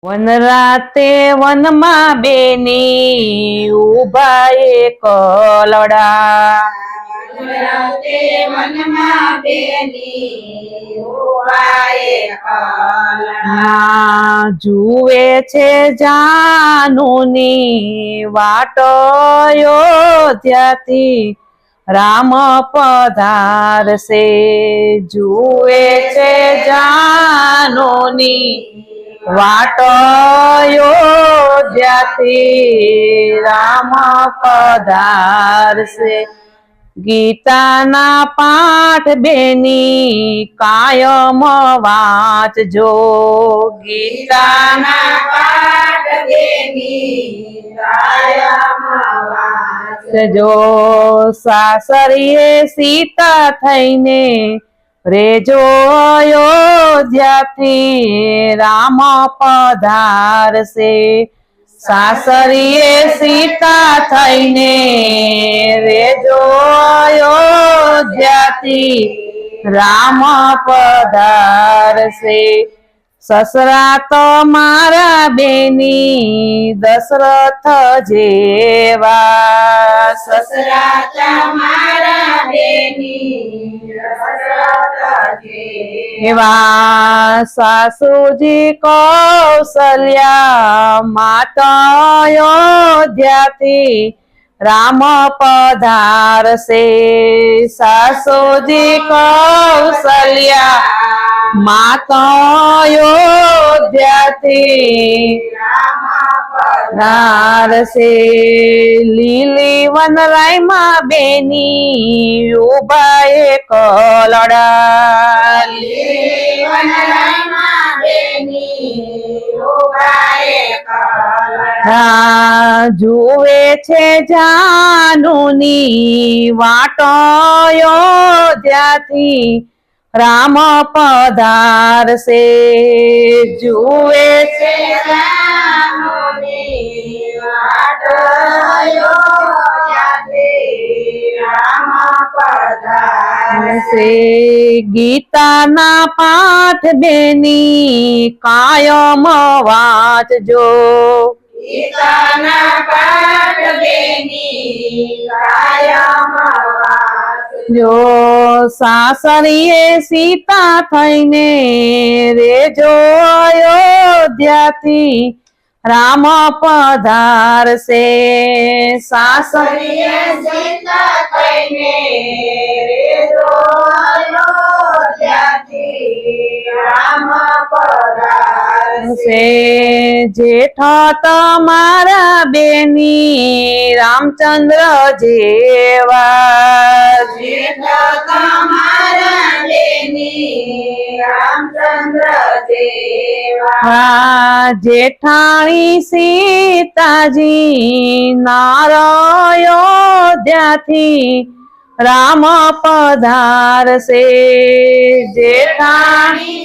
વનરાતે વનમાં બેની ઉભા એક લડા. વનરાતે વનમાં બેની ઉભા એક લડા. જુએ છે જાનુની વાટ અયોધ્યાથી રામ પધારશે. જુએ છે જાનુની વાટ અયોધ્યાથી રામ પધારશે. ગીતાના પાઠ બેની કાયમ વાંચજો. ગીતાના પાઠ બેની કાયમ વાંચજો. સાસરીએ સીતા થઈને રેજો અયોધ્યાથી રામ પધારશે. સાસરીએ સીતા થઈને રેજો અયોધ્યાથી રામ પધારશે. સસરા તો મારા બેની દશરથ જેવા. સસરા તમારા બેની દશરથ જેવા. સાસુજી કૌશલ્યા માતા અયોધ્યાથી રામ પધારશે. સાસુજી કૌશલ્યા માતા અયોધ્યાથી પધારશે. લીલી વનરાયમાં બેની ઉભા એક લડા. લીલી વનરાયમાં બેની ઉભા એક લડા. જુએ છે જાનુની વાટ અયોધ્યાથી રામ પધારશે. જુએ છે જાનુની વાટ અયોધ્યાથી રામ પધારશે. ગીતાના પાઠ બેની કાયમ વાંચજો. ગીતાના પાઠ બેની કાયમ વાંચજો. સાસરીએ સીતા થઈને રેજો અયોધ્યાથી રામ પધારશે. સાસરીએ સીતા થઈને રેજો અયોધ્યાથી રામ પધારશે. જેઠ તમારા બેની રામચંદ્ર જેવા. જેઠ તમારા બેની રામચંદ્ર જેવા. જેઠાણી સીતાજી નારાયોધ્યાથી રામ પધારશે. જેઠાણી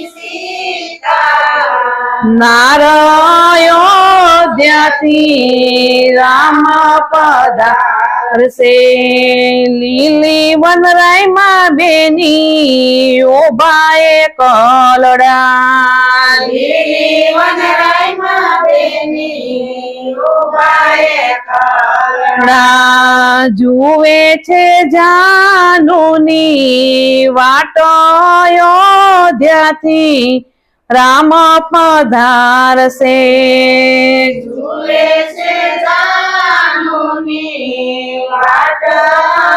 નારાયોધ્યાથી રામ પધારશે. લીલી વનરાયમાં બેની ઉભા એક લડા. લીલી વનરાયમાં બેની ઉભા એક લડા. જુએ છે જાનુની વાટ અયોધ્યાથી રામ પધારશે. જુએ છે જાનુની વાટ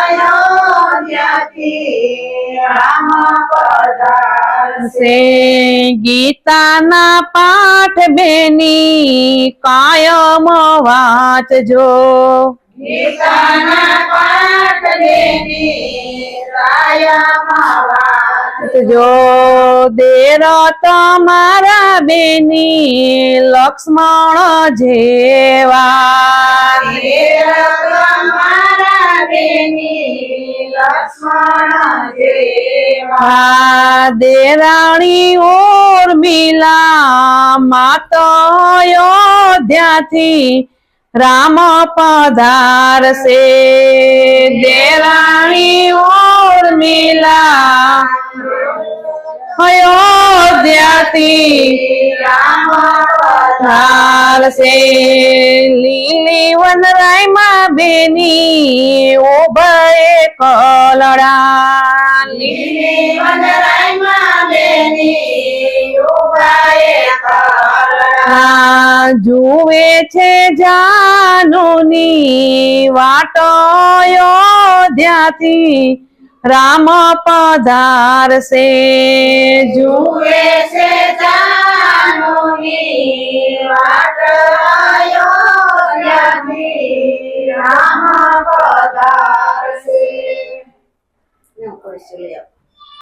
અયોધ્યાથી રામ પધારશે. ગીતાના પાઠ બેની કાયમ વાંચજો. ગીતાના પાઠ બેની કાયમ વાંચજો. દેર તમારા બેની લક્ષ્મણ જેવા. દેર તમારા બેની લક્ષ્મણ જેવા. દેરાણી ઉર્મિલા માતા અયોધ્યાથી રામ પધારશે. દેરાણી ઉર્મિલા અયોધ્યાથી રામ ચાલશે લીલી વનરાયમાં બેની ઉભયે કલડા લીલી વનરાયમાં બેની ઉભાએ કલડા જુએ છે જાનુની વાટ અયોધ્યાથી રામ પધારશે જુએ છે જાનુની વાટ અયોધ્યાથી રામ પધારશે. એવું કરશું લ્યો.